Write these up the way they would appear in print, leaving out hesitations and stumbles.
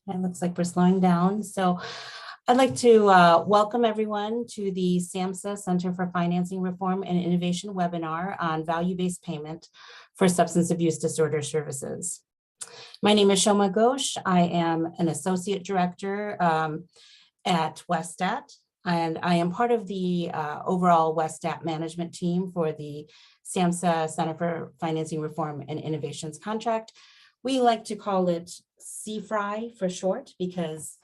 It looks like we're slowing down. So I'd like to welcome everyone to the SAMHSA Center for Financing Reform and Innovation webinar on value-based payment for substance abuse disorder services. My name is Shoma Ghosh. I am an associate director at WestStat, and I am part of the overall WestStat management team for the SAMHSA Center for Financing Reform and Innovations contract. We like to call it CFRI for short because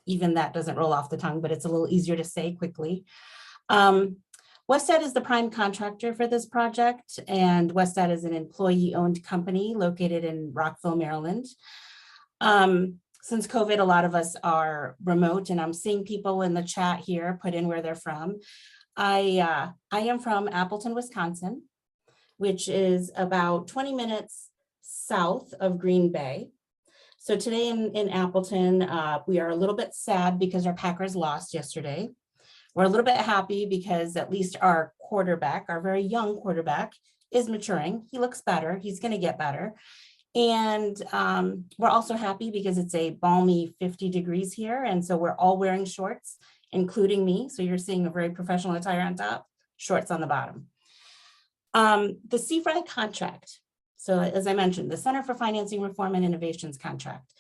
even that doesn't roll off the tongue, but it's a little easier to say quickly. WestStat is the prime contractor for this project, and WestStat is an employee-owned company located in Rockville, Maryland. Since COVID, a lot of us are remote, and I'm seeing people in the chat here put in where they're from. I am from Appleton, Wisconsin, which is about 20 minutes south of Green Bay. So today in Appleton, we are a little bit sad because our Packers lost yesterday. We're a little bit happy because at least our quarterback, our very young quarterback, is maturing. He looks better. He's going to get better. And we're also happy because it's a balmy 50 degrees here. And so we're all wearing shorts, including me. So you're seeing a very professional attire on top, shorts on the bottom. The CFRI contract. So as I mentioned, the Center for Financing Reform and Innovations contract.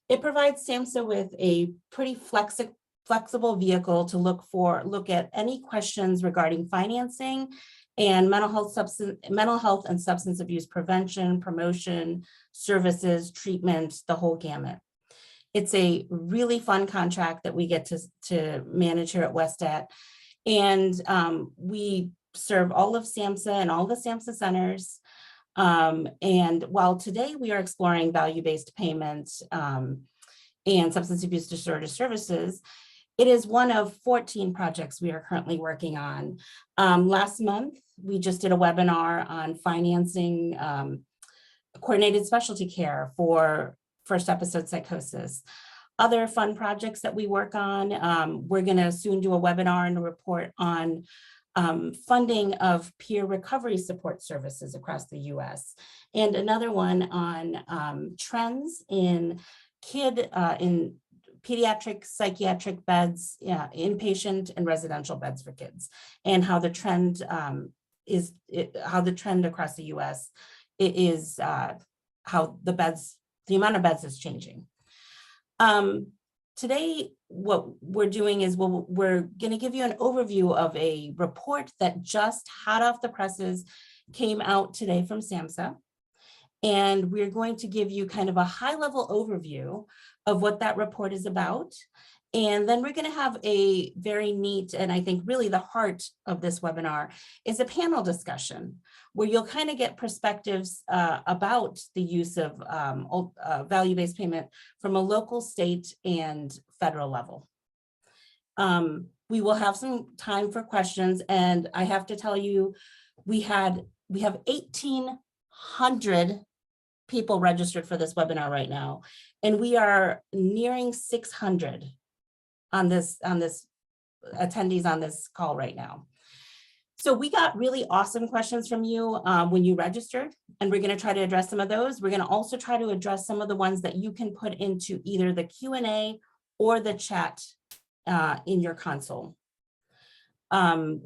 It provides SAMHSA with a pretty flexible vehicle to look at any questions regarding financing and mental health and substance abuse prevention, promotion, services, treatment, the whole gamut. It's a really fun contract that we get to manage here at WestStat. And we serve all of SAMHSA and all the SAMHSA centers. And while today we are exploring value-based payments and substance abuse disorder services, it is one of 14 projects we are currently working on. Last month, we just did a webinar on financing coordinated specialty care for first episode psychosis. Other fun projects that we work on, we're gonna soon do a webinar and a report on funding of peer recovery support services across the US. And another one on trends in pediatric psychiatric beds, inpatient and residential beds for kids, and how the trend across the US is how the amount of beds is changing. Today, what we're doing is we're going to give you an overview of a report that just hot off the presses came out today from SAMHSA. And we're going to give you kind of a high-level overview of what that report is about. And then we're going to have a very neat, and I think really the heart of this webinar is a panel discussion where you'll kind of get perspectives about the use of value-based payment from a local, state, and federal level. We will have some time for questions, and I have to tell you, we have 1,800 people registered for this webinar right now, and we are nearing 600 on this attendees on this call right now. So we got really awesome questions from you when you registered, and we're going to try to address some of those. We're going to also try to address some of the ones that you can put into either the Q&A or the chat in your console. I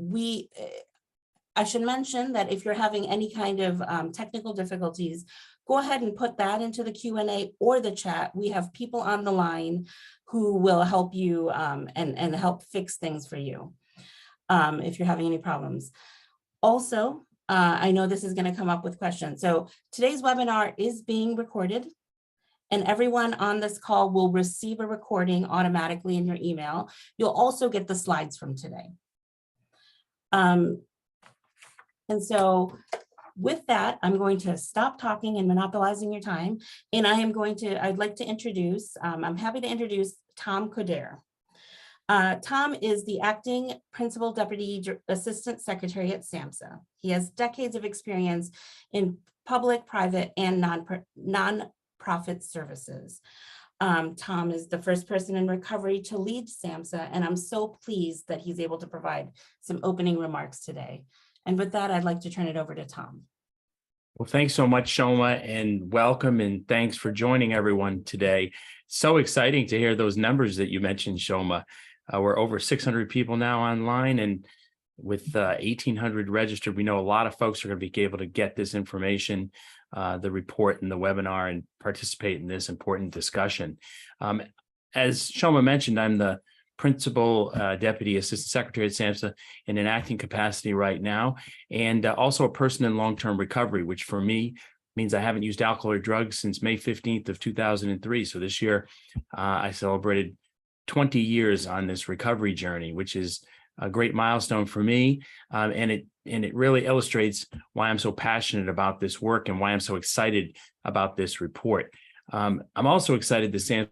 should mention that if you're having any kind of technical difficulties, go ahead and put that into the Q&A or the chat. We have people on the line who will help you and help fix things for you if you're having any problems. Also, I know this is going to come up with questions. So today's webinar is being recorded, and everyone on this call will receive a recording automatically in your email. You'll also get the slides from today. And so with that, I'm going to stop talking and monopolizing your time. And I'd like to introduce, I'm happy to introduce Tom Coder. Tom is the acting principal deputy assistant secretary at SAMHSA. He has decades of experience in public, private, and non-profit services. Tom is the first person in recovery to lead SAMHSA, and I'm so pleased that he's able to provide some opening remarks today. And with that, I'd like to turn it over to Tom. Well, thanks so much, Shoma, and welcome, and thanks for joining everyone today. So exciting to hear those numbers that you mentioned, Shoma. We're over 600 people now online, and with 1,800 registered, we know a lot of folks are going to be able to get this information, the report and the webinar, and participate in this important discussion. As Shoma mentioned, I'm the Principal Deputy Assistant Secretary at SAMHSA in an acting capacity right now, and also a person in long-term recovery, which for me means I haven't used alcohol or drugs since May 15th of 2003. So this year I celebrated 20 years on this recovery journey, which is a great milestone for me, and it really illustrates why I'm so passionate about this work and why I'm so excited about this report. I'm also excited that SAMHSA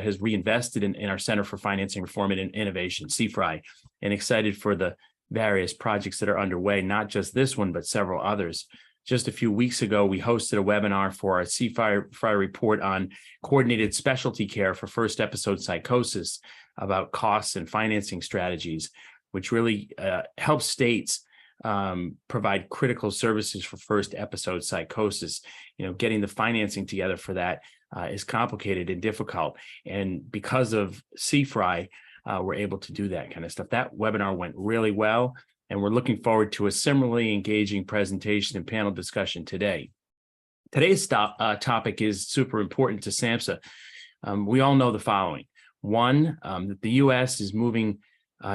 has reinvested in our Center for Financing Reform and Innovation, CFRI, and excited for the various projects that are underway, not just this one, but several others. Just a few weeks ago, we hosted a webinar for our CFRI report on coordinated specialty care for first episode psychosis, about costs and financing strategies, which really helps states provide critical services for first episode psychosis. Getting the financing together for that is complicated and difficult. And because of CFRI, we're able to do that kind of stuff. That webinar went really well, and we're looking forward to a similarly engaging presentation and panel discussion today. Today's topic is super important to SAMHSA. We all know the following. One, that the U.S. is moving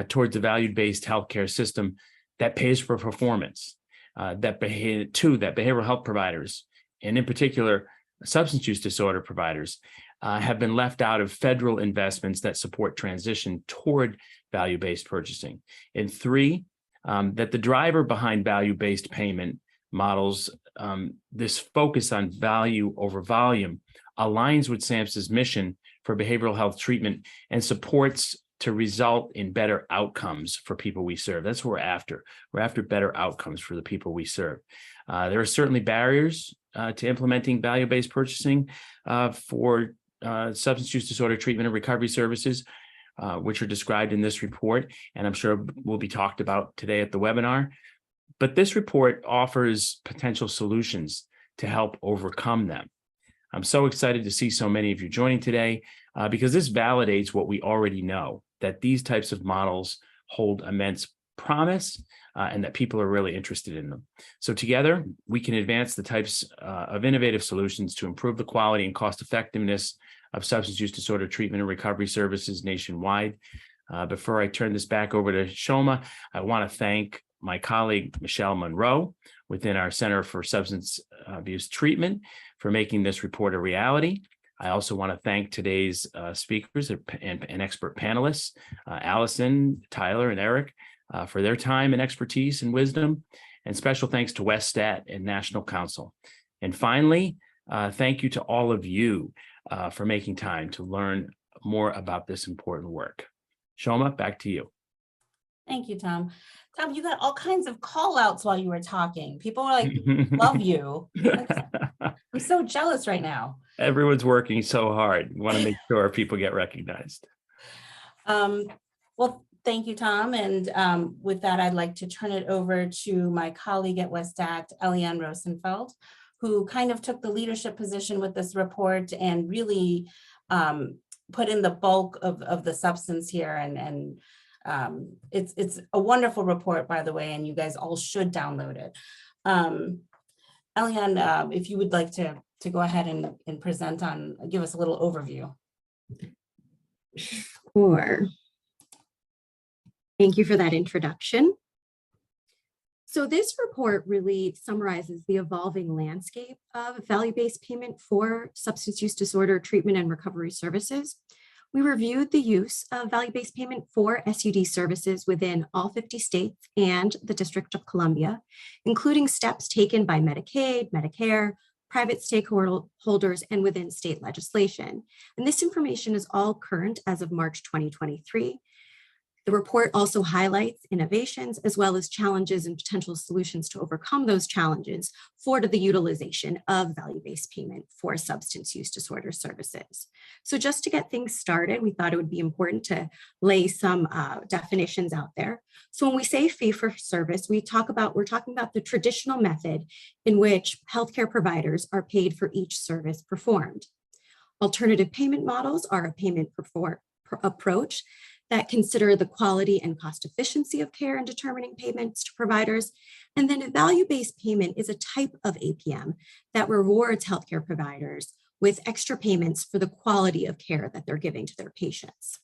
towards a value-based healthcare system that pays for performance. That behavioral health providers, and in particular, substance use disorder providers, have been left out of federal investments that support transition toward value-based purchasing. And three, that the driver behind value-based payment models, this focus on value over volume, aligns with SAMHSA's mission for behavioral health treatment and supports to result in better outcomes for people we serve. That's what we're after. We're after better outcomes for the people we serve. There are certainly barriers to implementing value-based purchasing for substance use disorder treatment and recovery services, which are described in this report, and I'm sure will be talked about today at the webinar. But this report offers potential solutions to help overcome them. I'm so excited to see so many of you joining today because this validates what we already know, that these types of models hold immense promise and that people are really interested in them. So together, we can advance the types of innovative solutions to improve the quality and cost effectiveness of substance use disorder treatment and recovery services nationwide. Before I turn this back over to Shoma, I want to thank my colleague, Michelle Monroe, within our Center for Substance Abuse Treatment, for making this report a reality. I also want to thank today's speakers and expert panelists, Allison, Tyler, and Eric, for their time and expertise and wisdom, and special thanks to Westat and National Council. And finally, thank you to all of you for making time to learn more about this important work. Shoma, back to you. Thank you, Tom. Tom, you got all kinds of call outs while you were talking. People were like, love you. I'm so jealous right now. Everyone's working so hard. We want to make sure people get recognized. Well, thank you, Tom. And with that, I'd like to turn it over to my colleague at Westat, Eliane Rosenfeld, who kind of took the leadership position with this report and really put in the bulk of the substance here. And it's a wonderful report, by the way, and you guys all should download it. Eliane, if you would like to go ahead and present on, give us a little overview. Sure. Thank you for that introduction. So this report really summarizes the evolving landscape of value-based payment for substance use disorder treatment and recovery services. We reviewed the use of value-based payment for SUD services within all 50 states and the District of Columbia, including steps taken by Medicaid, Medicare, private stakeholders, and within state legislation. And this information is all current as of March 2023. The report also highlights innovations as well as challenges and potential solutions to overcome those challenges for the utilization of value-based payment for substance use disorder services. So just to get things started, we thought it would be important to lay some definitions out there. So when we say fee for service, we're talking about the traditional method in which healthcare providers are paid for each service performed. Alternative payment models are a payment approach that consider the quality and cost efficiency of care in determining payments to providers. And then a value-based payment is a type of APM that rewards healthcare providers with extra payments for the quality of care that they're giving to their patients.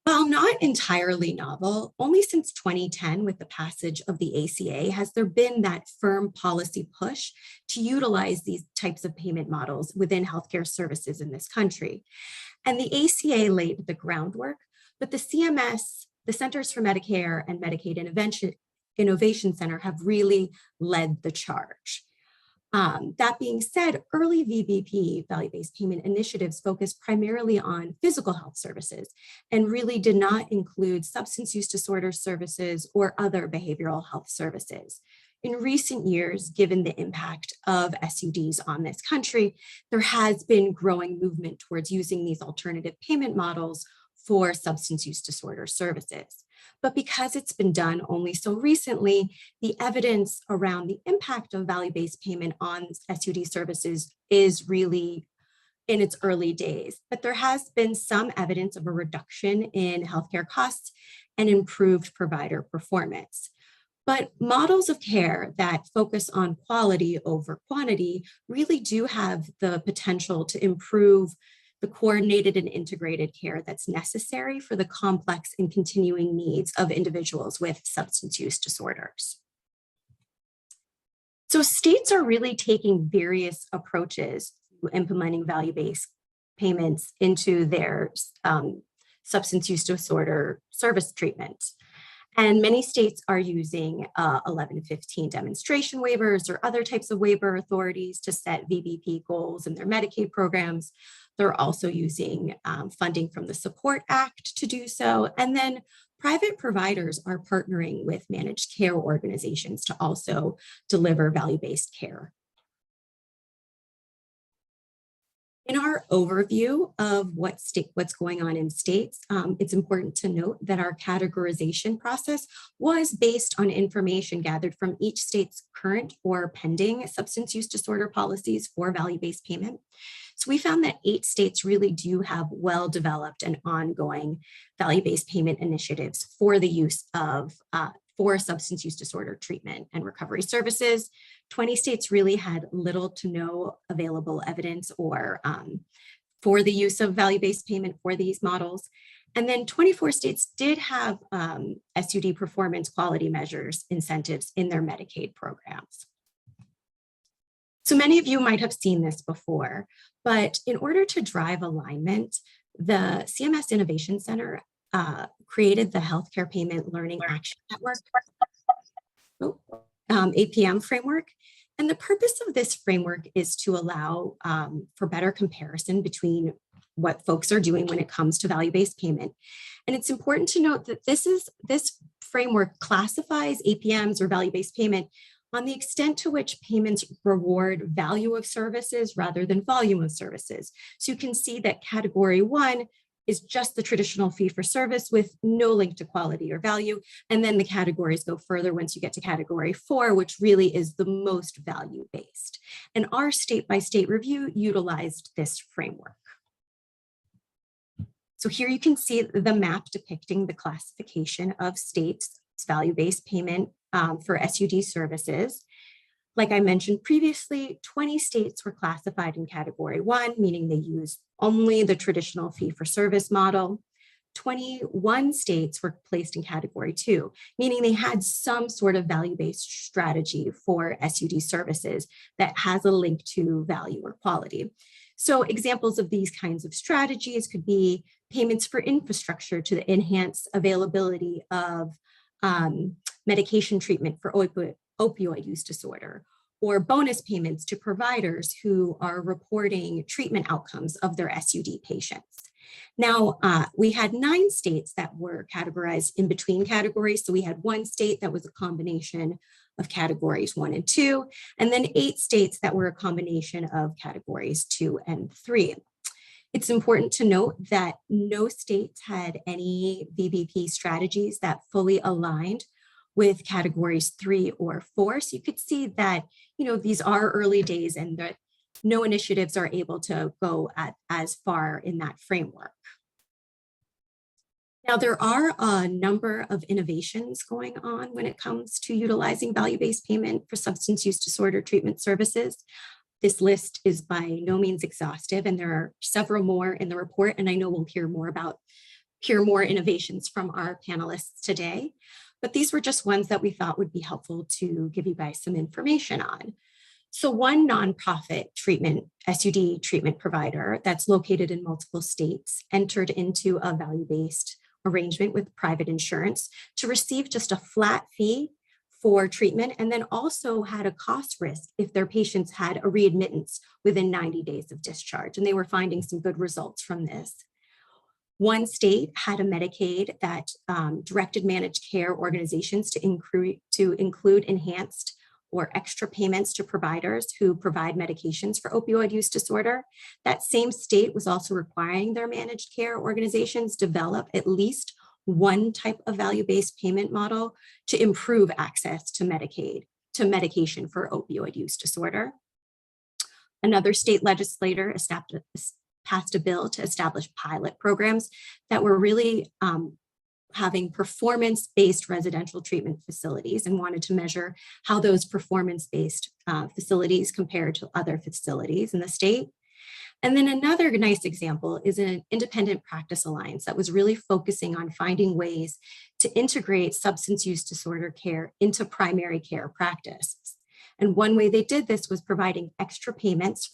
While not entirely novel, only since 2010 with the passage of the ACA has there been that firm policy push to utilize these types of payment models within healthcare services in this country. And the ACA laid the groundwork, but the CMS, the Centers for Medicare and Medicaid Innovation Center have really led the charge. That being said, early VBP, value-based payment initiatives focused primarily on physical health services and really did not include substance use disorder services or other behavioral health services. In recent years, given the impact of SUDs on this country, there has been growing movement towards using these alternative payment models for substance use disorder services. But because it's been done only so recently, the evidence around the impact of value-based payment on SUD services is really in its early days. But there has been some evidence of a reduction in healthcare costs and improved provider performance. But models of care that focus on quality over quantity really do have the potential to improve the coordinated and integrated care that's necessary for the complex and continuing needs of individuals with substance use disorders. So states are really taking various approaches to implementing value-based payments into their substance use disorder service treatment. And many states are using 1115 demonstration waivers or other types of waiver authorities to set VBP goals in their Medicaid programs. They're also using funding from the Support Act to do so. And then private providers are partnering with managed care organizations to also deliver value-based care. In our overview of what's going on in states, it's important to note that our categorization process was based on information gathered from each state's current or pending substance use disorder policies for value-based payment. So we found that 8 states really do have well-developed and ongoing value-based payment initiatives for the use of for substance use disorder treatment and recovery services. 20 states really had little to no available evidence or for the use of value-based payment for these models. And then 24 states did have SUD performance quality measures incentives in their Medicaid programs. So many of you might have seen this before, but in order to drive alignment, the CMS Innovation Center created the Healthcare Payment Learning Action Network, APM framework. And the purpose of this framework is to allow for better comparison between what folks are doing when it comes to value-based payment. And it's important to note that this framework classifies APMs or value-based payment on the extent to which payments reward value of services rather than volume of services. So you can see that category 1 is just the traditional fee for service with no link to quality or value. And then the categories go further once you get to category 4, which really is the most value-based. And our state-by-state review utilized this framework. So here you can see the map depicting the classification of states' value-based payment for SUD services. Like I mentioned previously, 20 states were classified in category 1, meaning they use only the traditional fee-for-service model. 21 states were placed in category 2, meaning they had some sort of value-based strategy for SUD services that has a link to value or quality. So examples of these kinds of strategies could be payments for infrastructure to enhance availability of medication treatment for opioid use disorder, or bonus payments to providers who are reporting treatment outcomes of their SUD patients. Now, we had 9 states that were categorized in between categories. So we had 1 state that was a combination of categories 1 and 2, and then 8 states that were a combination of categories 2 and 3. It's important to note that no states had any VBP strategies that fully aligned with categories 3 or 4. So you could see that, these are early days and that no initiatives are able to go as far in that framework. Now, there are a number of innovations going on when it comes to utilizing value-based payment for substance use disorder treatment services. This list is by no means exhaustive, and there are several more in the report, and I know we'll hear more innovations from our panelists today. But these were just ones that we thought would be helpful to give you guys some information on. So one nonprofit SUD treatment provider that's located in multiple states entered into a value-based arrangement with private insurance to receive just a flat fee for treatment, and then also had a cost risk if their patients had a readmittance within 90 days of discharge. And they were finding some good results from this. One state had a Medicaid that directed managed care organizations to include enhanced or extra payments to providers who provide medications for opioid use disorder. That same state was also requiring their managed care organizations develop at least one type of value-based payment model to improve access to medication for opioid use disorder. Another state legislator passed a bill to establish pilot programs that were really having performance-based residential treatment facilities and wanted to measure how those performance-based facilities compare to other facilities in the state. And then another nice example is an independent practice alliance that was really focusing on finding ways to integrate substance use disorder care into primary care practice. And one way they did this was providing extra payments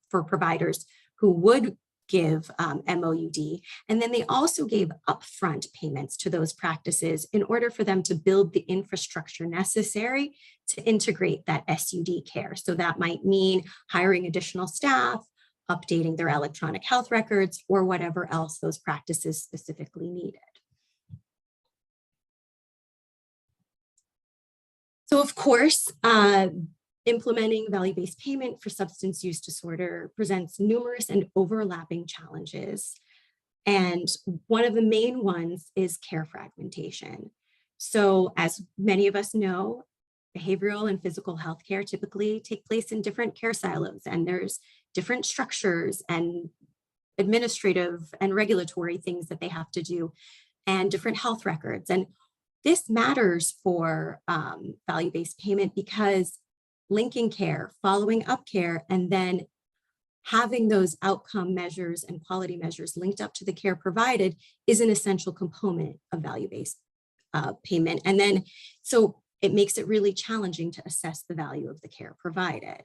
for providers who would give MOUD. And then they also gave upfront payments to those practices in order for them to build the infrastructure necessary to integrate that SUD care. So that might mean hiring additional staff, updating their electronic health records, or whatever else those practices specifically needed. So of course, implementing value-based payment for substance use disorder presents numerous and overlapping challenges. And one of the main ones is care fragmentation. So as many of us know, behavioral and physical health care typically take place in different care silos, and there's different structures and administrative and regulatory things that they have to do, and different health records. And this matters for value-based payment because linking care, following up care, and then having those outcome measures and quality measures linked up to the care provided is an essential component of value-based payment. And then, so it makes it really challenging to assess the value of the care provided.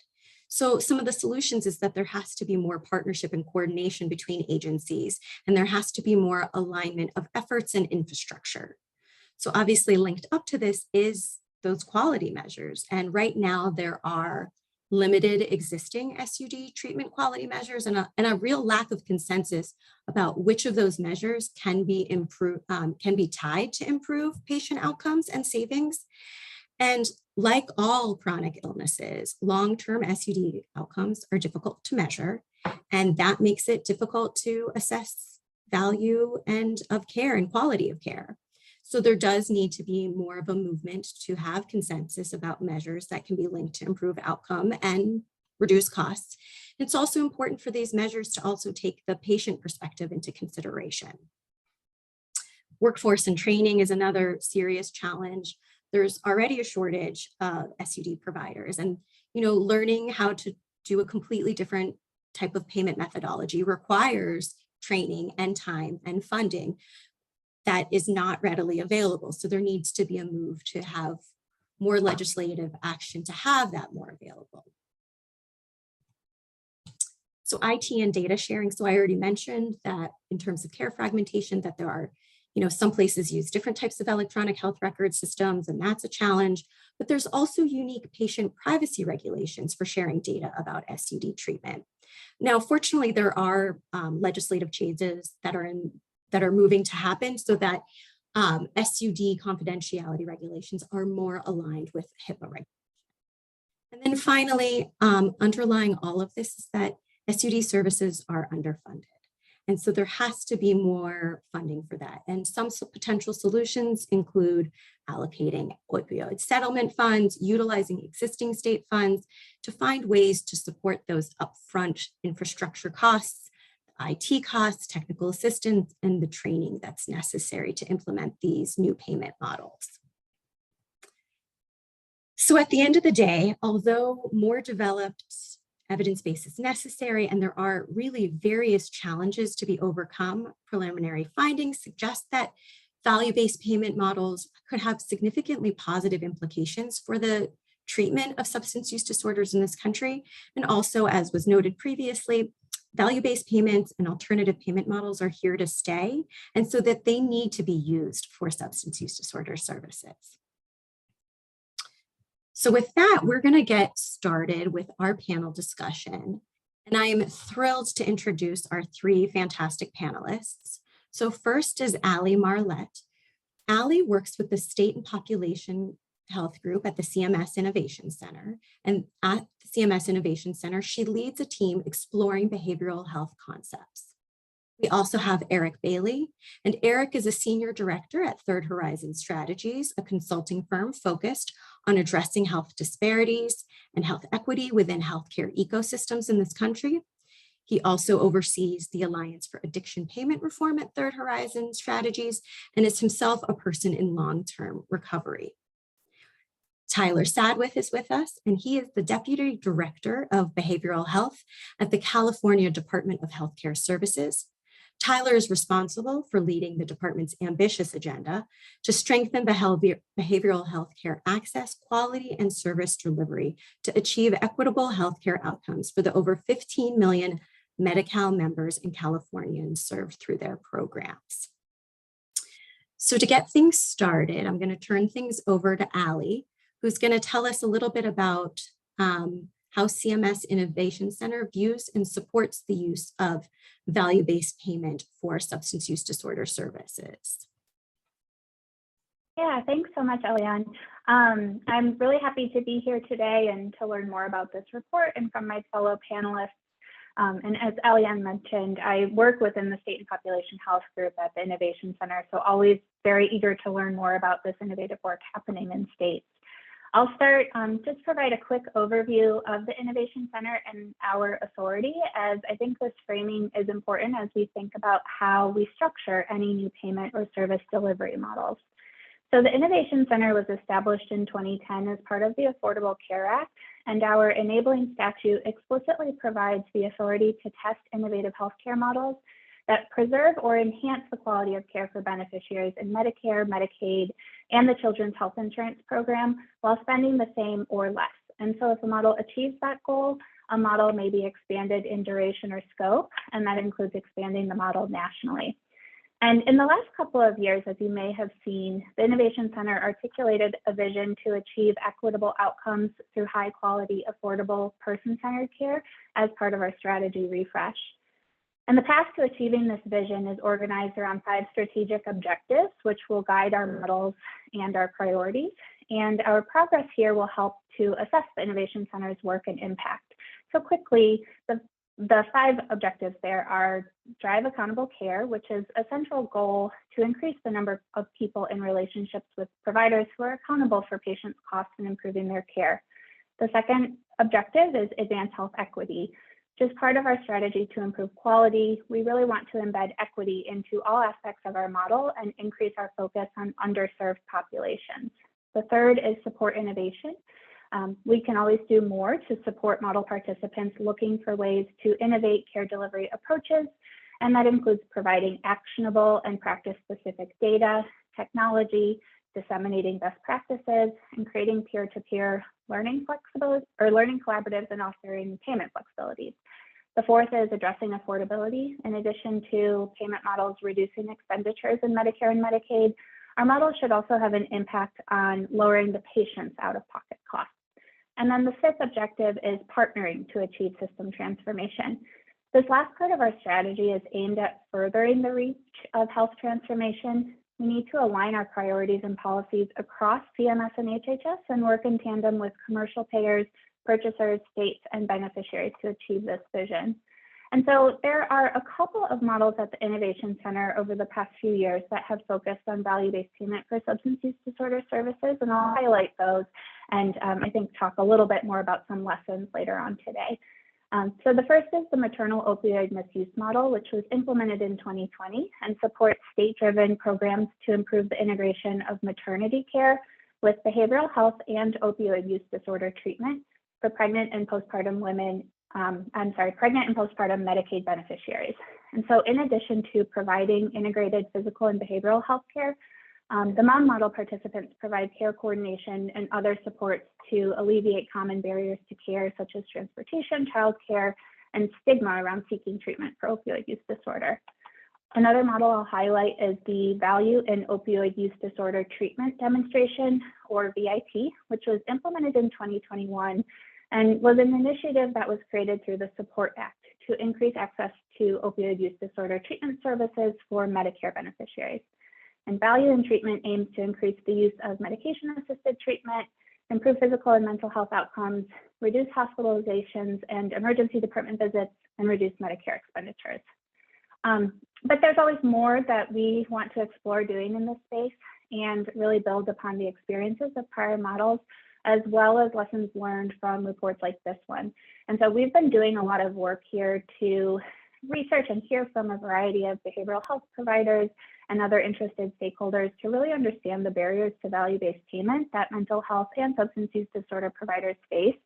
So some of the solutions is that there has to be more partnership and coordination between agencies, and there has to be more alignment of efforts and infrastructure. So obviously linked up to this is those quality measures. And right now there are limited existing SUD treatment quality measures and a real lack of consensus about which of those measures can be tied to improve patient outcomes and savings. And like all chronic illnesses, long-term SUD outcomes are difficult to measure, and that makes it difficult to assess value of care and quality of care. So there does need to be more of a movement to have consensus about measures that can be linked to improve outcome and reduce costs. It's also important for these measures to also take the patient perspective into consideration. Workforce and training is another serious challenge. There's already a shortage of SUD providers, and learning how to do a completely different type of payment methodology requires training and time and funding that is not readily available. So there needs to be a move to have more legislative action to have that more available. So IT and data sharing. So I already mentioned that in terms of care fragmentation, that there are Some places use different types of electronic health record systems, and that's a challenge. But there's also unique patient privacy regulations for sharing data about SUD treatment. Now, fortunately, there are legislative changes that are moving to happen so that SUD confidentiality regulations are more aligned with HIPAA regulations. And then finally, underlying all of this is that SUD services are underfunded. And so there has to be more funding for that. And some potential solutions include allocating opioid settlement funds, utilizing existing state funds to find ways to support those upfront infrastructure costs, IT costs, technical assistance, and the training that's necessary to implement these new payment models. So at the end of the day, although more developed evidence base is necessary and there are really various challenges to be overcome, preliminary findings suggest that value-based payment models could have significantly positive implications for the treatment of substance use disorders in this country. And also, as was noted previously, value-based payments and alternative payment models are here to stay, and so that they need to be used for substance use disorder services. So with that, we're going to get started with our panel discussion. And I am thrilled to introduce our three fantastic panelists. So first is Ali Marlette. Ali works with the State and Population Health Group at the CMS Innovation Center. And at the CMS Innovation Center, she leads a team exploring behavioral health concepts. We also have Eric Bailey, and Eric is a senior director at Third Horizon Strategies, a consulting firm focused on addressing health disparities and health equity within healthcare ecosystems in this country. He also oversees the Alliance for Addiction Payment Reform at Third Horizon Strategies and is himself a person in long-term recovery. Tyler Sadwith is with us, and he is the Deputy Director of Behavioral Health at the California Department of Healthcare Services. Tyler is responsible for leading the department's ambitious agenda to strengthen behavioral health care access, quality, and service delivery to achieve equitable healthcare outcomes for the over 15 million Medi-Cal members in California and served through their programs. So to get things started, I'm going to turn things over to Ali, who's going to tell us a little bit about how CMS Innovation Center views and supports the use of value-based payment for substance use disorder services. Yeah, thanks so much, Eliane. I'm really happy to be here today and to learn more about this report and from my fellow panelists. And as Eliane mentioned, I work within the State and Population Health Group at the Innovation Center, so always very eager to learn more about this innovative work happening in states. I'll start, just provide a quick overview of the Innovation Center and our authority, as I think this framing is important as we think about how we structure any new payment or service delivery models. So the Innovation Center was established in 2010 as part of the Affordable Care Act, and our enabling statute explicitly provides the authority to test innovative healthcare models that preserve or enhance the quality of care for beneficiaries in Medicare, Medicaid, and the Children's Health Insurance Program while spending the same or less. And so if a model achieves that goal, a model may be expanded in duration or scope, and that includes expanding the model nationally. And in the last couple of years, as you may have seen, the Innovation Center articulated a vision to achieve equitable outcomes through high quality, affordable, person-centered care as part of our strategy refresh. And the path to achieving this vision is organized around 5 strategic objectives, which will guide our models and our priorities. And our progress here will help to assess the Innovation Center's work and impact. So quickly, the 5 objectives there are drive accountable care, which is a central goal to increase the number of people in relationships with providers who are accountable for patients' costs and improving their care. The second objective is advance health equity. Just part of our strategy to improve quality, we really want to embed equity into all aspects of our model and increase our focus on underserved populations. The third is support innovation. We can always do more to support model participants looking for ways to innovate care delivery approaches, and that includes providing actionable and practice-specific data, technology, disseminating best practices, and creating peer-to-peer learning collaboratives and offering payment flexibilities. The fourth is addressing affordability. In addition to payment models reducing expenditures in Medicare and Medicaid, our models should also have an impact on lowering the patient's out-of-pocket costs. And then the fifth objective is partnering to achieve system transformation. This last part of our strategy is aimed at furthering the reach of health transformation. We need to align our priorities and policies across CMS and HHS and work in tandem with commercial payers, purchasers, states, and beneficiaries to achieve this vision. And so there are a couple of models at the Innovation Center over the past few years that have focused on value-based payment for substance use disorder services, and I'll highlight those and I think talk a little bit more about some lessons later on today. So the first is the maternal opioid misuse model, which was implemented in 2020 and supports state-driven programs to improve the integration of maternity care with behavioral health and opioid use disorder treatment for pregnant and postpartum women, pregnant and postpartum Medicaid beneficiaries. And so in addition to providing integrated physical and behavioral health care, the MOM model participants provide care coordination and other supports to alleviate common barriers to care, such as transportation, childcare, and stigma around seeking treatment for opioid use disorder. Another model I'll highlight is the Value in Opioid Use Disorder Treatment Demonstration, or VIP, which was implemented in 2021 and was an initiative that was created through the SUPPORT Act to increase access to opioid use disorder treatment services for Medicare beneficiaries. And Value in Treatment aims to increase the use of medication-assisted treatment, improve physical and mental health outcomes, reduce hospitalizations and emergency department visits, and reduce Medicare expenditures. But there's always more that we want to explore doing in this space and really build upon the experiences of prior models, as well as lessons learned from reports like this one. And so we've been doing a lot of work here to research and hear from a variety of behavioral health providers and other interested stakeholders to really understand the barriers to value-based payment that mental health and substance use disorder providers face,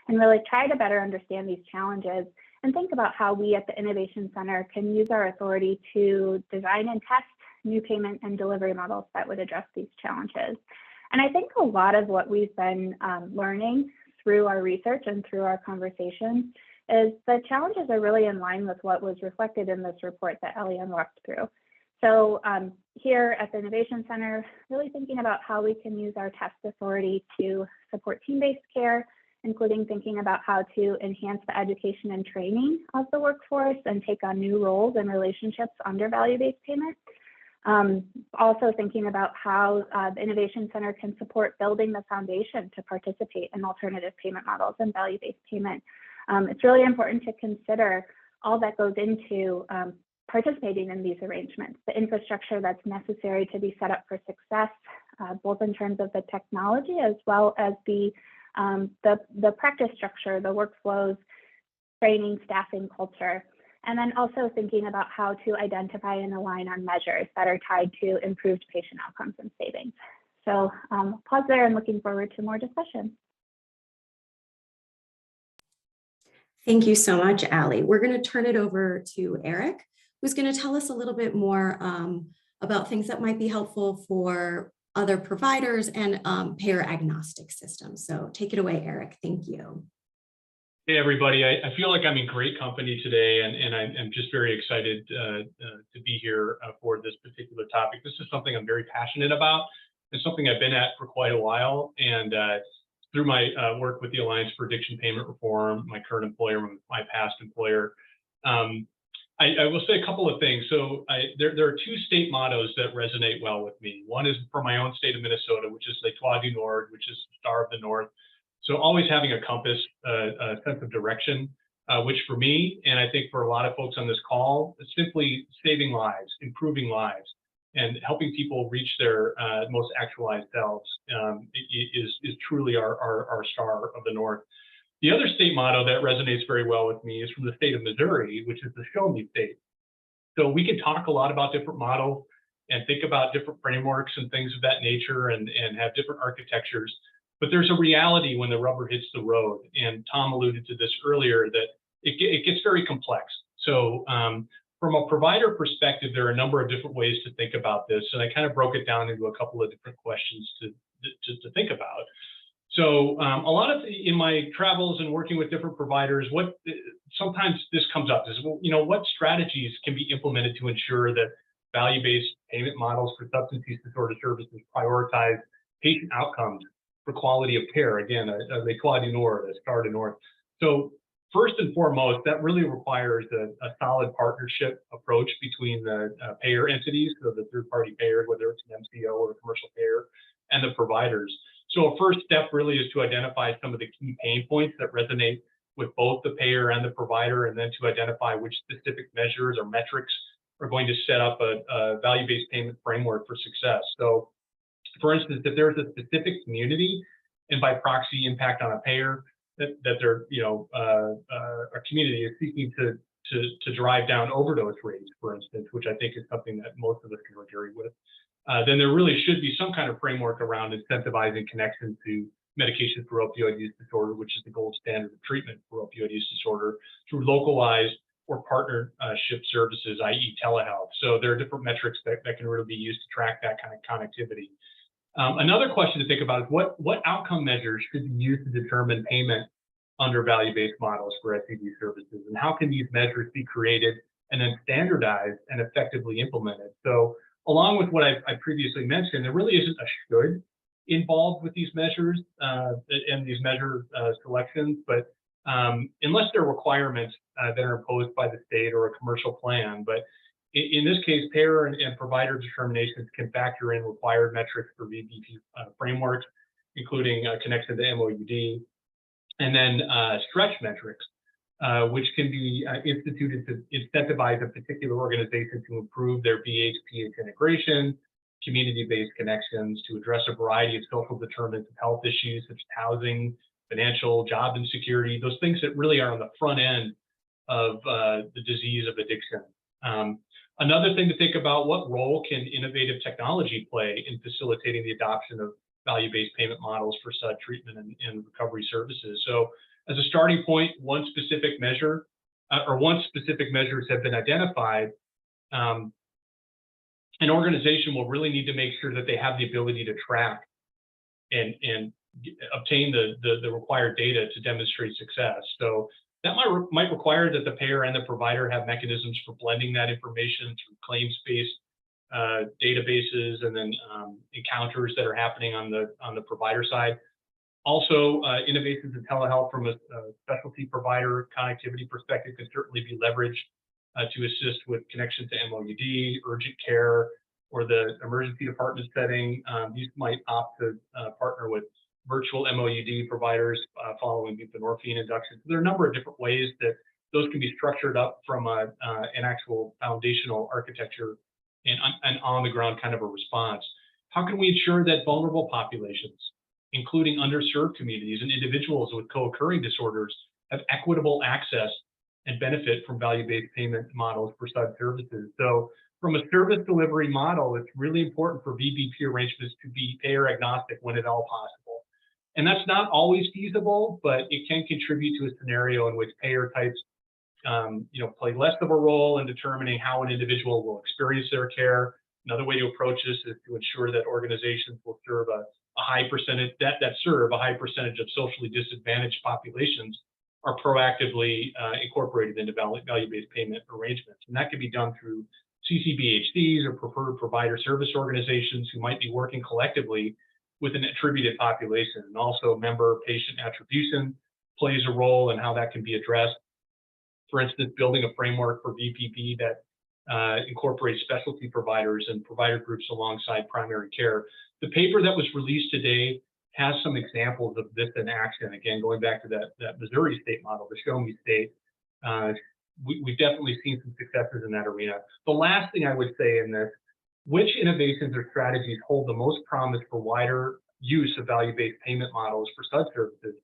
and really try to better understand these challenges and think about how we at the Innovation Center can use our authority to design and test new payment and delivery models that would address these challenges. And I think a lot of what we've been learning through our research and through our conversations is the challenges are really in line with what was reflected in this report that Eliane walked through. So here at the Innovation Center, really thinking about how we can use our test authority to support team-based care, including thinking about how to enhance the education and training of the workforce and take on new roles and relationships under value-based payment. Also thinking about how the Innovation Center can support building the foundation to participate in alternative payment models and value-based payment. It's really important to consider all that goes into participating in these arrangements, the infrastructure that's necessary to be set up for success, both in terms of the technology as well as the practice structure, the workflows, training, staffing, culture, and then also thinking about how to identify and align on measures that are tied to improved patient outcomes and savings. So pause there and looking forward to more discussion. Thank you so much, Allie. We're going to turn it over to Eric, who's going to tell us a little bit more about things that might be helpful for other providers and payer agnostic systems. So take it away, Eric. Thank you. Hey, everybody. I feel like I'm in great company today, and I'm just very excited to be here for this particular topic. This is something I'm very passionate about. It's something I've been at for quite a while, and through my work with the Alliance for Addiction Payment Reform, my current employer, my past employer, I will say a couple of things. So there are two state mottos that resonate well with me. One is from my own state of Minnesota, which is L'Etoile du Nord, which is Star of the North. So always having a compass, a sense of direction, which for me, and I think for a lot of folks on this call, is simply saving lives, improving lives, and helping people reach their most actualized selves is truly our Star of the North. The other state motto that resonates very well with me is from the state of Missouri, which is the Show Me State. So we can talk a lot about different models and think about different frameworks and things of that nature and have different architectures. But there's a reality when the rubber hits the road. And Tom alluded to this earlier, that it gets very complex. So from a provider perspective, there are a number of different ways to think about this. And I kind of broke it down into a couple of different questions to think about. So a lot of in my travels and working with different providers, sometimes this comes up is, well, what strategies can be implemented to ensure that value-based payment models for substance use disorder services prioritize patient outcomes for quality of care? Again, a Croix du Nord, a Star du Nord. So first and foremost, that really requires a solid partnership approach between the payer entities, so the third-party payer, whether it's an MCO or a commercial payer, and the providers. So a first step really is to identify some of the key pain points that resonate with both the payer and the provider, and then to identify which specific measures or metrics are going to set up a value-based payment framework for success. So for instance, if there's a specific community and by proxy impact on a payer that their a community is seeking to drive down overdose rates, for instance, which I think is something that most of us can agree with, then there really should be some kind of framework around incentivizing connection to medication for opioid use disorder, which is the gold standard of treatment for opioid use disorder, through localized or partnership services, i.e. telehealth. So there are different metrics that can really be used to track that kind of connectivity. Another question to think about is what outcome measures should be used to determine payment under value-based models for SAD services, and how can these measures be created and then standardized and effectively implemented? So along with what I previously mentioned, there really isn't a should involved with these measures and these measure selections, but unless there are requirements that are imposed by the state or a commercial plan. But in this case, payer and provider determinations can factor in required metrics for VBP frameworks, including connection to MOUD, and then stretch metrics, which can be instituted to incentivize a particular organization to improve their BHPH integration, community-based connections, to address a variety of social determinants of health issues such as housing, financial, job insecurity, those things that really are on the front end of the disease of addiction. Another thing to think about, what role can innovative technology play in facilitating the adoption of value-based payment models for SUD treatment and recovery services? So as a starting point, once specific measures have been identified, an organization will really need to make sure that they have the ability to track and obtain the required data to demonstrate success. So that might require that the payer and the provider have mechanisms for blending that information through claims-based databases and then encounters that are happening on the provider side. Also, innovations in telehealth from a specialty provider connectivity perspective can certainly be leveraged to assist with connection to MOUD, urgent care, or the emergency department setting. These might opt to partner with virtual MOUD providers following buprenorphine induction. So there are a number of different ways that those can be structured up from an actual foundational architecture and on-the-ground kind of a response. How can we ensure that vulnerable populations, including underserved communities and individuals with co-occurring disorders, have equitable access and benefit from value-based payment models for SUD services? So from a service delivery model, it's really important for VBP arrangements to be payer agnostic when at all possible. And that's not always feasible, but it can contribute to a scenario in which payer types play less of a role in determining how an individual will experience their care. Another way to approach this is to ensure that organizations will serve a high percentage of socially disadvantaged populations are proactively incorporated into value-based payment arrangements. And that can be done through CCBHCs or preferred provider service organizations who might be working collectively with an attributed population. And also member patient attribution plays a role in how that can be addressed. For instance, building a framework for VPP that incorporates specialty providers and provider groups alongside primary care. The paper that was released today has some examples of this in action. Again, going back to that Missouri state model, the Show Me state, we've definitely seen some successes in that arena. The last thing I would say in this, which innovations or strategies hold the most promise for wider use of value-based payment models for SUD services?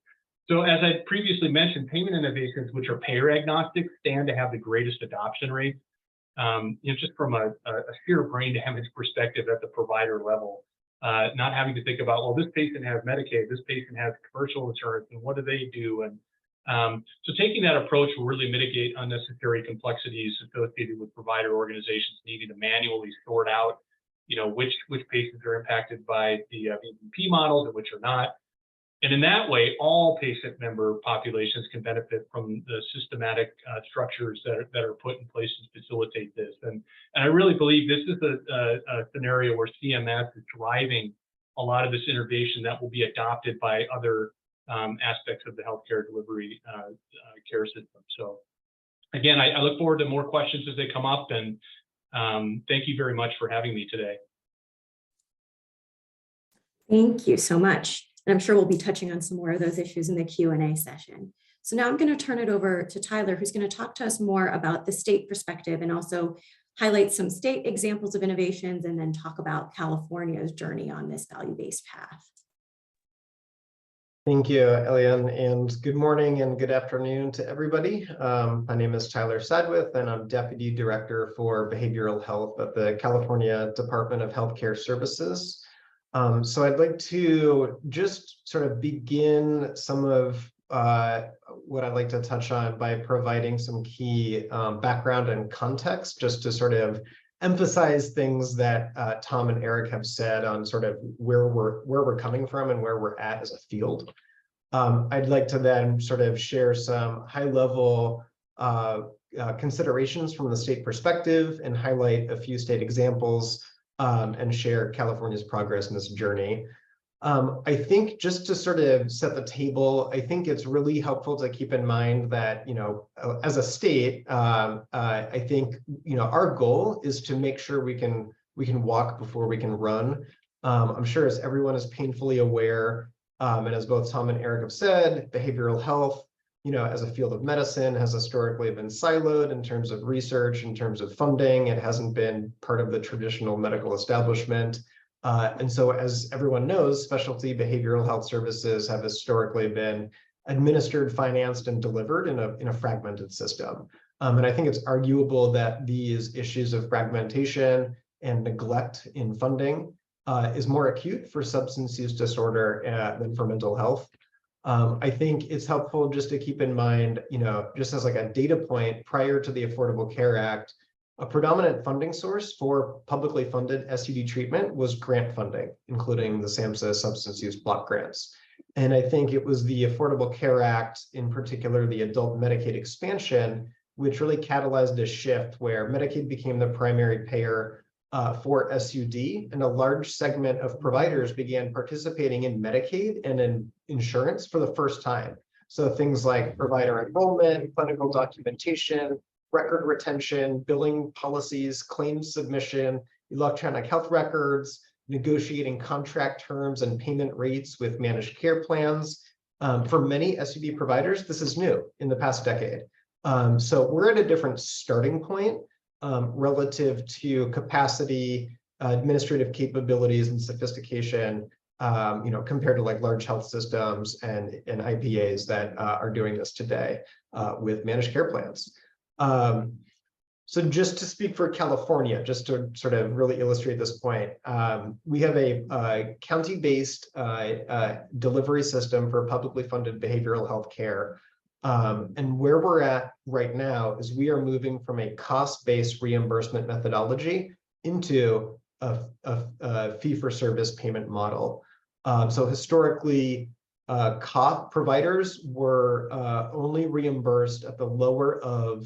So as I previously mentioned, payment innovations which are payer agnostic stand to have the greatest adoption rate. Just from a sheer brain damage perspective at the provider level, not having to think about, well, this patient has Medicaid, this patient has commercial insurance, and what do they do? And so taking that approach will really mitigate unnecessary complexities associated with provider organizations needing to manually sort out, which patients are impacted by the VBP models and which are not. And in that way, all patient member populations can benefit from the systematic structures that are put in place to facilitate this. And I really believe this is a scenario where CMS is driving a lot of this innovation that will be adopted by other aspects of the healthcare delivery care system. So again, I look forward to more questions as they come up, and thank you very much for having me today. Thank you so much. And I'm sure we'll be touching on some more of those issues in the Q&A session. So now I'm going to turn it over to Tyler, who's going to talk to us more about the state perspective and also highlight some state examples of innovations and then talk about California's journey on this value-based path. Thank you, Elian, and good morning and good afternoon to everybody. My name is Tyler Sadwith, and I'm Deputy Director for Behavioral Health at the California Department of Healthcare Services. So I'd like to just sort of begin some of what I'd like to touch on by providing some key background and context, just to sort of emphasize things that Tom and Eric have said on sort of where we're coming from and where we're at as a field. I'd like to then sort of share some high-level considerations from the state perspective and highlight a few state examples and share California's progress in this journey. I think just to sort of set the table, I think it's really helpful to keep in mind that, you know, as a state, I think, you know, our goal is to make sure we can walk before we can run. I'm sure as everyone is painfully aware, and as both Tom and Eric have said, behavioral health, you know, as a field of medicine has historically been siloed in terms of research, in terms of funding. It hasn't been part of the traditional medical establishment. And so as everyone knows, specialty behavioral health services have historically been administered, financed, and delivered in a fragmented system. And I think it's arguable that these issues of fragmentation and neglect in funding is more acute for substance use disorder than for mental health. I think it's helpful just to keep in mind, you know, just as like a data point, prior to the Affordable Care Act, a predominant funding source for publicly funded SUD treatment was grant funding, including the SAMHSA substance use block grants. And I think it was the Affordable Care Act, in particular the adult Medicaid expansion, which really catalyzed a shift where Medicaid became the primary payer for SUD, and a large segment of providers began participating in Medicaid and in insurance for the first time. So things like provider enrollment, clinical documentation, record retention, billing policies, claims submission, electronic health records, negotiating contract terms and payment rates with managed care plans. For many SUD providers, this is new in the past decade. So we're at a different starting point relative to capacity, administrative capabilities, and sophistication, you know, compared to like large health systems and IPAs that are doing this today with managed care plans. So just to speak for California, just to sort of really illustrate this point, we have a county-based delivery system for publicly funded behavioral health care. And where we're at right now is we are moving from a cost-based reimbursement methodology into a fee-for-service payment model. So historically, providers were only reimbursed at the lower of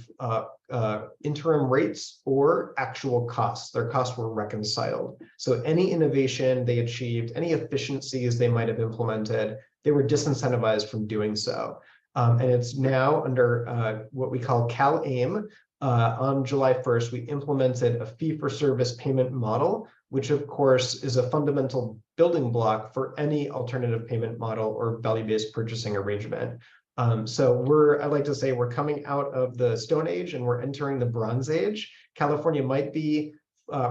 interim rates or actual costs. Their costs were reconciled. So any innovation they achieved, any efficiencies they might have implemented, they were disincentivized from doing so. And it's now under what we call CalAIM. On July 1st, we implemented a fee-for-service payment model, which of course is a fundamental building block for any alternative payment model or value-based purchasing arrangement. So I like to say we're coming out of the Stone Age and we're entering the Bronze Age. California might be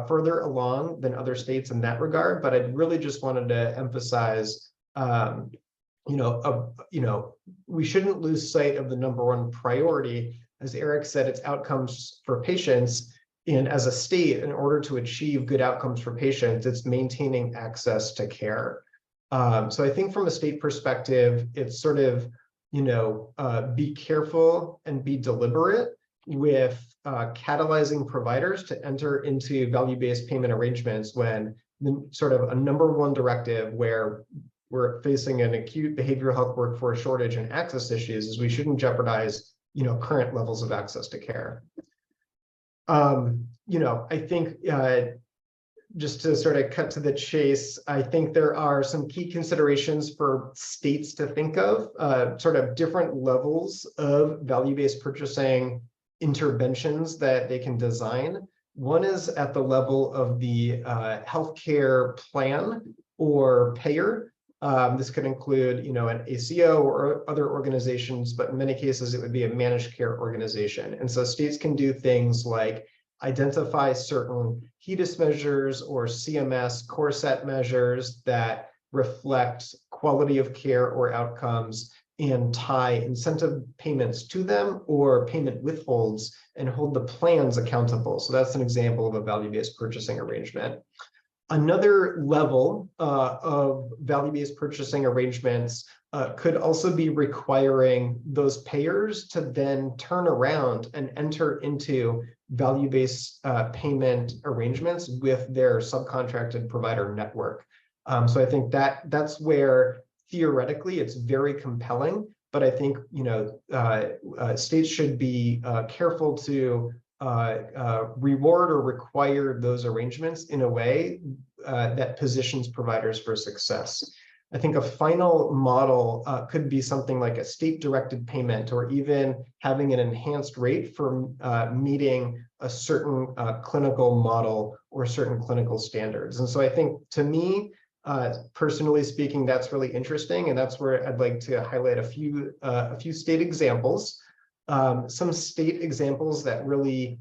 further along than other states in that regard, but I really just wanted to emphasize we shouldn't lose sight of the #1 priority. As Eric said, it's outcomes for patients. And as a state, in order to achieve good outcomes for patients, it's maintaining access to care. So I think from a state perspective, it's sort of, be careful and be deliberate with catalyzing providers to enter into value-based payment arrangements when the sort of a #1 directive where we're facing an acute behavioral health workforce shortage and access issues, is we shouldn't jeopardize, current levels of access to care. I think just to sort of cut to the chase, I think there are some key considerations for states to think of, sort of different levels of value-based purchasing interventions that they can design. One is at the level of the healthcare plan or payer. This could include, an ACO or other organizations, but in many cases it would be a managed care organization. And so states can do things like identify certain HEDIS measures or CMS core set measures that reflect quality of care or outcomes and tie incentive payments to them or payment withholds and hold the plans accountable. So that's an example of a value-based purchasing arrangement. Another level of value-based purchasing arrangements could also be requiring those payers to then turn around and enter into value-based payment arrangements with their subcontracted provider network. So I think that's where theoretically it's very compelling, but I think states should be careful to reward or require those arrangements in a way that positions providers for success. I think a final model could be something like a state-directed payment, or even having an enhanced rate for meeting a certain clinical model or certain clinical standards. And so I think, to me, personally speaking, that's really interesting, and that's where I'd like to highlight a few state examples. Some state examples that really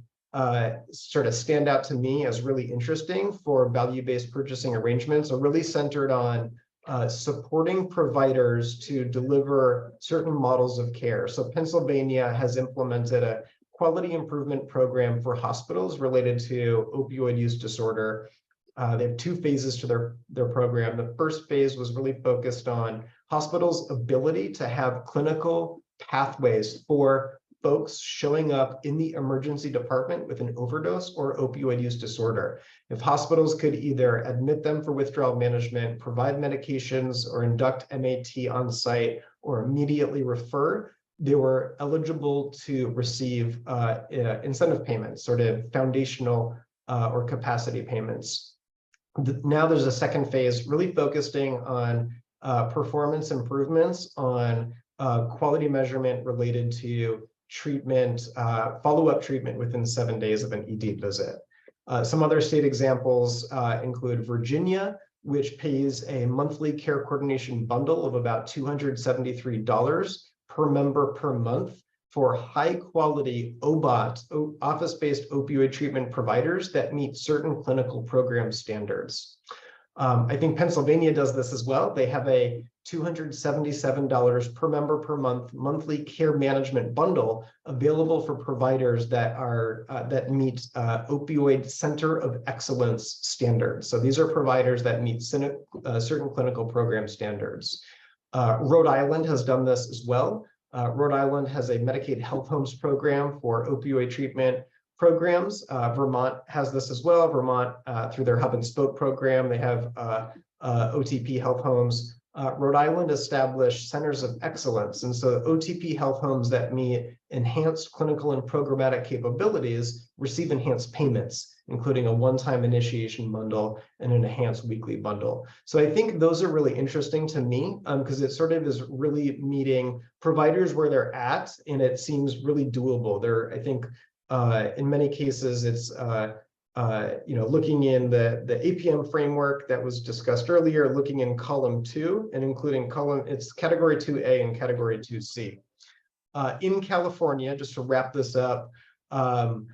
sort of stand out to me as really interesting for value-based purchasing arrangements are really centered on supporting providers to deliver certain models of care. So Pennsylvania has implemented a quality improvement program for hospitals related to opioid use disorder. They have two phases to their program. The first phase was really focused on hospitals' ability to have clinical pathways for folks showing up in the emergency department with an overdose or opioid use disorder. If hospitals could either admit them for withdrawal management, provide medications, or induct MAT on site, or immediately refer, they were eligible to receive incentive payments, sort of foundational or capacity payments. Now there's a second phase really focusing on performance improvements, on quality measurement related to treatment, follow-up treatment within 7 days of an ED visit. Some other state examples include Virginia, which pays a monthly care coordination bundle of about $273 per member per month for high-quality OBOT, office-based opioid treatment providers that meet certain clinical program standards. I think Pennsylvania does this as well. They have a $277 per member per month monthly care management bundle available for providers that are that meet opioid center of excellence standards. So these are providers that meet certain clinical program standards. Rhode Island has done this as well. Rhode Island has a Medicaid health homes program for opioid treatment programs. Vermont has this as well. Vermont, through their hub and spoke program, they have OTP health homes. Rhode Island established centers of excellence. And so OTP health homes that meet enhanced clinical and programmatic capabilities receive enhanced payments, including a one-time initiation bundle and an enhanced weekly bundle. So I think those are really interesting to me because it sort of is really meeting providers where they're at, and it seems really doable. I think in many cases, it's looking in the APM framework that was discussed earlier, looking in column 2 and including it's category 2A and category 2C. In California, just to wrap this up, again,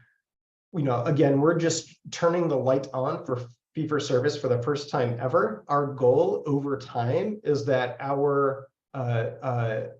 we're just turning the light on for fee-for-service for the first time ever. Our goal over time is that our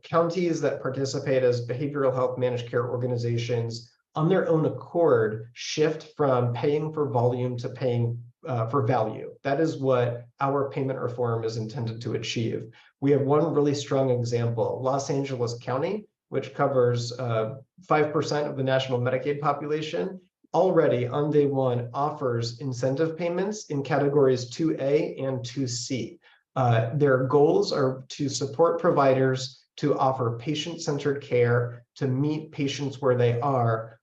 counties that participate as behavioral health managed care organizations on their own accord shift from paying for volume to paying for value. That is what our payment reform is intended to achieve. We have one really strong example, Los Angeles County, which covers 5% of the national Medicaid population, already on day one offers incentive payments in categories 2A and 2C. Their goals are to support providers to offer patient-centered care, to meet patients where they are,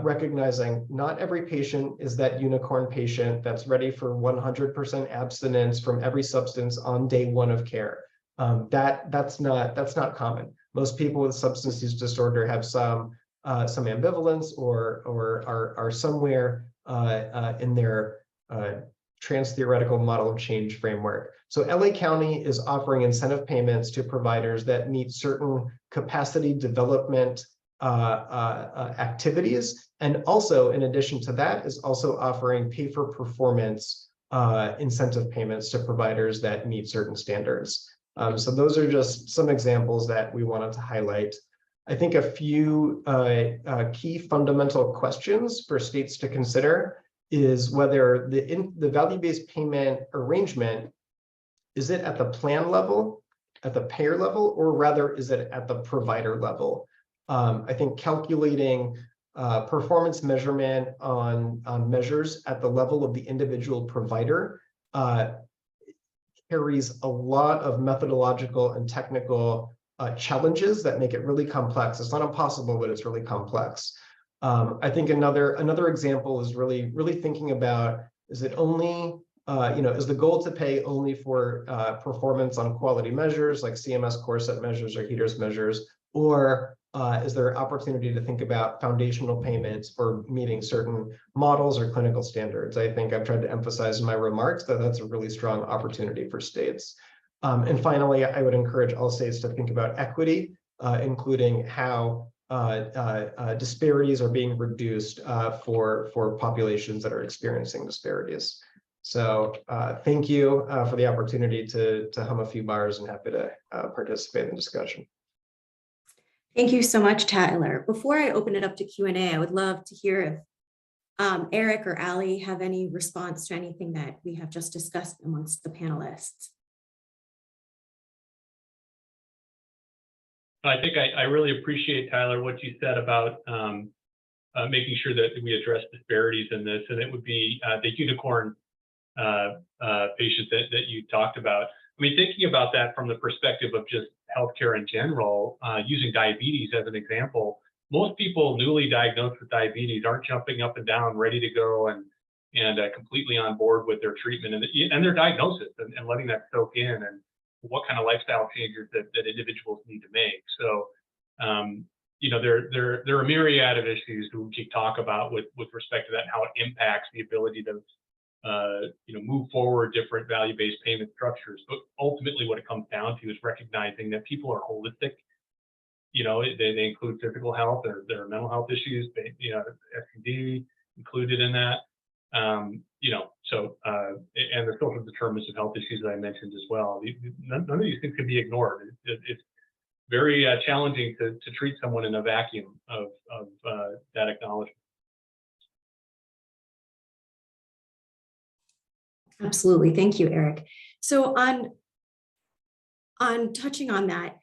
recognizing not every patient is that unicorn patient that's ready for 100% abstinence from every substance on day one of care. That's not common. Most people with substance use disorder have some ambivalence or are somewhere in their trans-theoretical model of change framework. So LA County is offering incentive payments to providers that meet certain capacity development activities. And also, in addition to that, is also offering pay-for-performance incentive payments to providers that meet certain standards. So those are just some examples that we wanted to highlight. I think a few key fundamental questions for states to consider is whether the value-based payment arrangement, is it at the plan level, at the payer level, or rather is it at the provider level? I think calculating performance measurement on measures at the level of the individual provider carries a lot of methodological and technical challenges that make it really complex. It's not impossible, but it's really complex. I think another example is really thinking about, is it only, is the goal to pay only for performance on quality measures like CMS core set measures or HEDIS measures, or is there an opportunity to think about foundational payments for meeting certain models or clinical standards? I think I've tried to emphasize in my remarks that that's a really strong opportunity for states. And finally, I would encourage all states to think about equity, including how disparities are being reduced for populations that are experiencing disparities. So thank you for the opportunity to hum a few bars, and happy to participate in the discussion. Thank you so much, Tyler. Before I open it up to Q&A, I would love to hear if Eric or Ali have any response to anything that we have just discussed amongst the panelists. I think I really appreciate, Tyler, what you said about making sure that we address disparities in this, and it would be the unicorn patients that you talked about. I mean, thinking about that from the perspective of just healthcare in general, using diabetes as an example, most people newly diagnosed with diabetes aren't jumping up and down, ready to go and completely on board with their treatment and their diagnosis and letting that soak in, and what kind of lifestyle changes that individuals need to make. So, there are a myriad of issues that we can talk about with respect to that, and how it impacts the ability to move forward different value-based payment structures. But ultimately what it comes down to is recognizing that people are holistic. They include physical health, or their mental health issues, STD included in that. And the social determinants of health issues that I mentioned as well. None of these things can be ignored. It's very challenging to treat someone in a vacuum of that acknowledgement. Absolutely. Thank you, Eric. So on touching on that,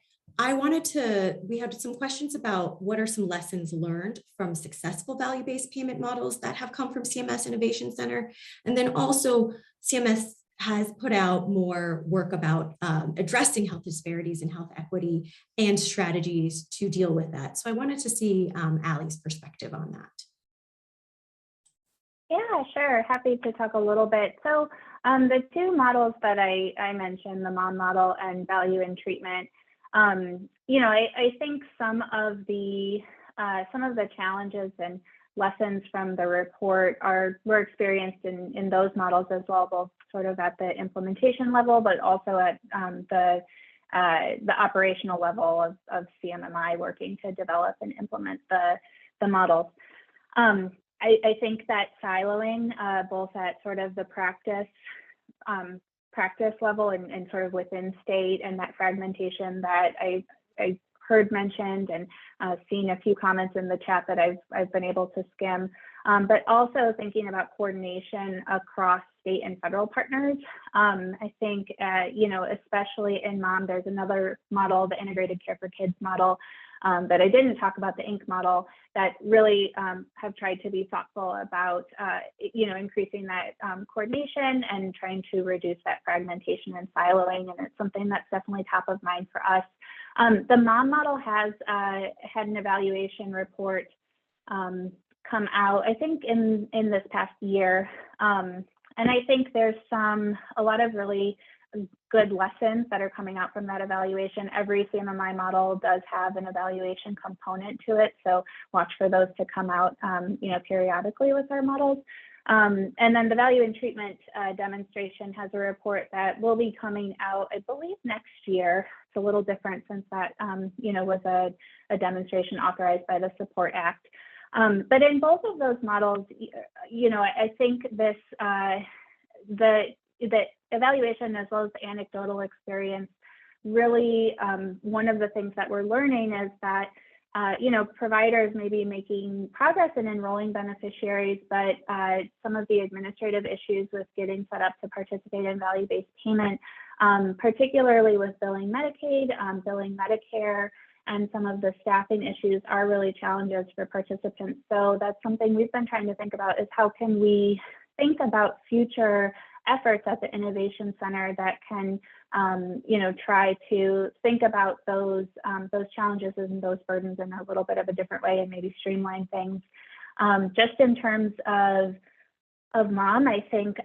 we had some questions about what are some lessons learned from successful value-based payment models that have come from CMS Innovation Center. And then also CMS has put out more work about addressing health disparities and health equity and strategies to deal with that. So I wanted to see Ali's perspective on that. Yeah, sure. Happy to talk a little bit. So the two models that I mentioned, the MOM model and value in treatment, I think some of the challenges and lessons from the report were experienced in those models as well, both sort of at the implementation level, but also at the operational level of CMMI working to develop and implement the models. I think that siloing both at sort of the practice level and sort of within state, and that fragmentation that I heard mentioned and seen a few comments in the chat that I've been able to skim, but also thinking about coordination across state and federal partners. I think, especially in MOM, there's another model, the Integrated Care for Kids model, that I didn't talk about, the INC model, that really have tried to be thoughtful about, increasing that coordination and trying to reduce that fragmentation and siloing. And it's something that's definitely top of mind for us. The MOM model has had an evaluation report come out, I think, in this past year. And I think there's a lot of really good lessons that are coming out from that evaluation. Every CMMI model does have an evaluation component to it, so watch for those to come out, periodically with our models. And then the value in treatment demonstration has a report that will be coming out, I believe, next year. It's a little different since that, was a demonstration authorized by the Support Act. But in both of those models, I think this, the evaluation as well as the anecdotal experience, really one of the things that we're learning is that providers may be making progress in enrolling beneficiaries, but some of the administrative issues with getting set up to participate in value-based payment, particularly with billing Medicaid, billing Medicare, and some of the staffing issues are really challenges for participants. So that's something we've been trying to think about, is how can we think about future efforts at the Innovation Center that can, try to think about those challenges and those burdens in a little bit of a different way and maybe streamline things. Just in terms of MOM, I think,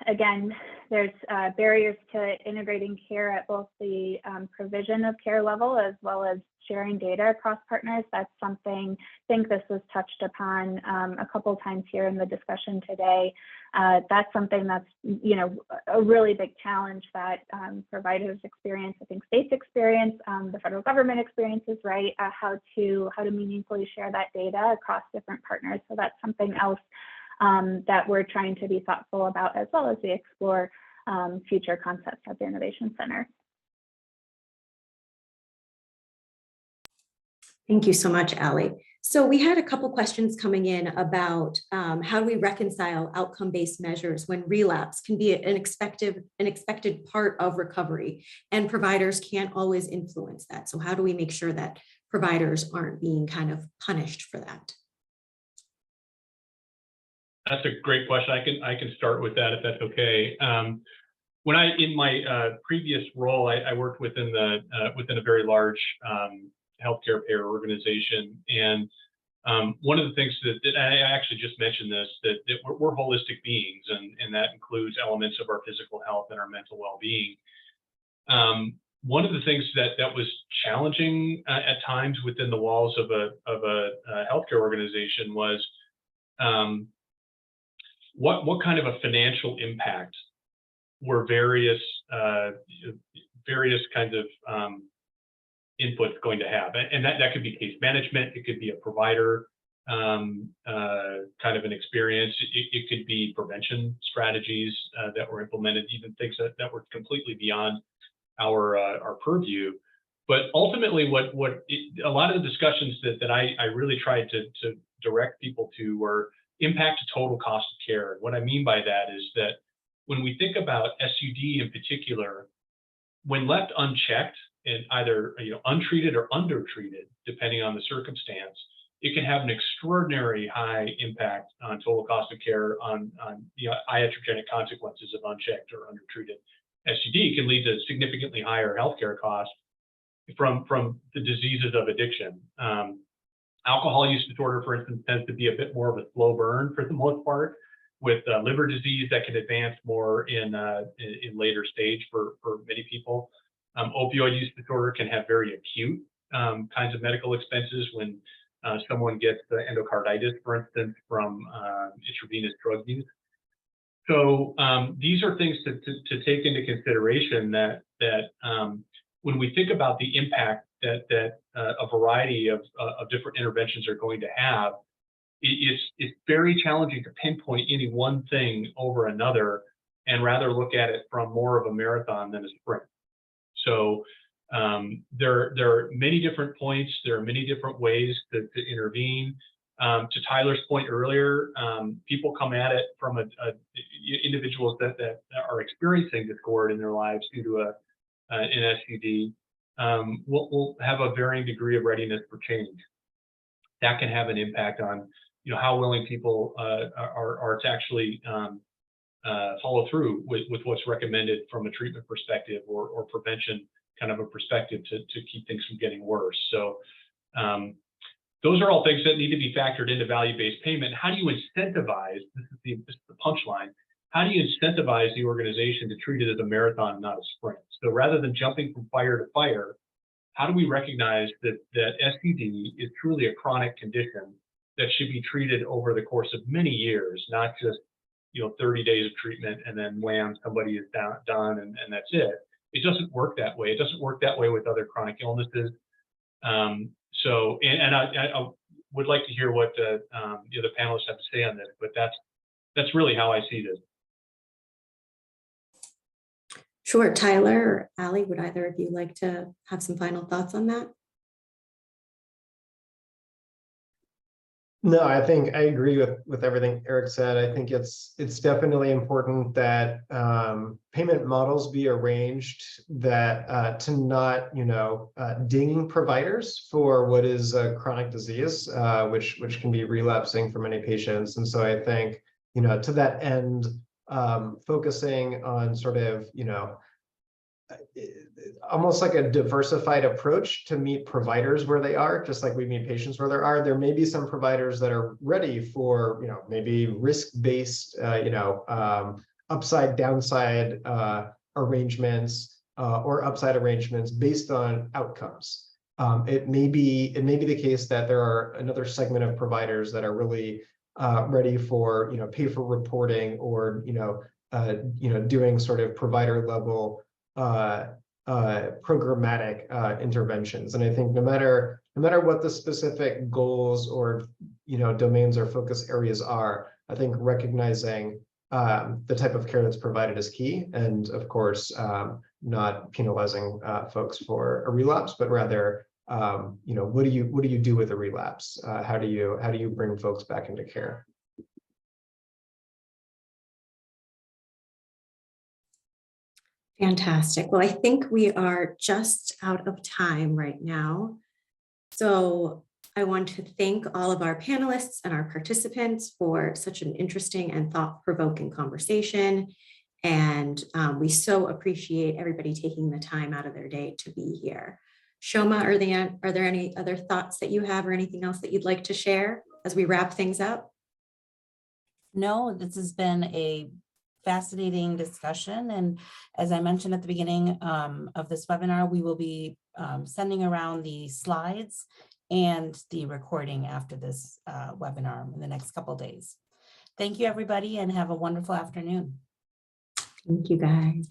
again, there's barriers to integrating care at both the provision of care level as well as sharing data across partners. That's something, I think this was touched upon a couple of times here in the discussion today. That's something that's, a really big challenge that providers experience, I think states experience, the federal government experiences, right? How to meaningfully share that data across different partners. So that's something else that we're trying to be thoughtful about, as well as we explore future concepts at the Innovation Center. Thank you so much, Allie. So we had a couple questions coming in about how do we reconcile outcome-based measures when relapse can be an expected part of recovery, and providers can't always influence that. So how do we make sure that providers aren't being kind of punished for that? That's a great question. I can start with that if that's okay. When in my previous role, I worked within a very large healthcare payer organization, and one of the things that I actually just mentioned this, that we're holistic beings, and that includes elements of our physical health and our mental well-being. One of the things that was challenging at times within the walls of a healthcare organization was what kind of a financial impact were various kinds of inputs going to have, and that could be case management, it could be a provider kind of an experience, it could be prevention strategies that were implemented, even things that were completely beyond our purview. But ultimately, a lot of the discussions that I really tried to direct people to were impact to total cost of care. What I mean by that is that when we think about SUD in particular, when left unchecked and either untreated or undertreated, depending on the circumstance, it can have an extraordinary high impact on total cost of care, on iatrogenic consequences of unchecked or undertreated SUD. It can lead to significantly higher healthcare costs from the diseases of addiction. Alcohol use disorder, for instance, tends to be a bit more of a slow burn for the most part, with liver disease that can advance more in later stage for many people. Opioid use disorder can have very acute kinds of medical expenses when someone gets the endocarditis, for instance, from intravenous drug use. So these are things to take into consideration, that when we think about the impact that a variety of different interventions are going to have, it's very challenging to pinpoint any one thing over another, and rather look at it from more of a marathon than a sprint. So there are many different points, there are many different ways to intervene. To Tyler's point earlier, people come at it from individuals that are experiencing discord in their lives due to an SUD. will have a varying degree of readiness for change. That can have an impact on, how willing people are to actually follow through with what's recommended from a treatment perspective or prevention kind of a perspective to keep things from getting worse. So those are all things that need to be factored into value-based payment. How do you incentivize, this is the punchline, how do you incentivize the organization to treat it as a marathon, not a sprint? So rather than jumping from fire to fire, how do we recognize that STD is truly a chronic condition that should be treated over the course of many years, not just 30 days of treatment and then wham, somebody is done and that's it. It doesn't work that way. It doesn't work that way with other chronic illnesses. So I would like to hear what the panelists have to say on this, but that's really how I see this. Sure, Tyler or Allie, would either of you like to have some final thoughts on that? No, I think I agree with everything Eric said. I think it's definitely important that payment models be arranged that to not ding providers for what is a chronic disease, which can be relapsing for many patients. And so I think to that end, focusing on sort of almost like a diversified approach to meet providers where they are, just like we meet patients where they are. There may be some providers that are ready for, maybe risk-based, upside downside arrangements or upside arrangements based on outcomes. It may be the case that there are another segment of providers that are really ready for, pay for reporting or, doing sort of provider level programmatic interventions. And I think no matter what the specific goals or domains or focus areas are, I think recognizing the type of care that's provided is key. And of course, not penalizing folks for a relapse, but rather what do you do with a relapse? How do you bring folks back into care? Fantastic. Well, I think we are just out of time right now. So I want to thank all of our panelists and our participants for such an interesting and thought-provoking conversation. And we so appreciate everybody taking the time out of their day to be here. Shoma, are there any other thoughts that you have or anything else that you'd like to share as we wrap things up? No, this has been a fascinating discussion. And as I mentioned at the beginning of this webinar, we will be sending around the slides and the recording after this webinar in the next couple of days. Thank you, everybody, and have a wonderful afternoon. Thank you, guys.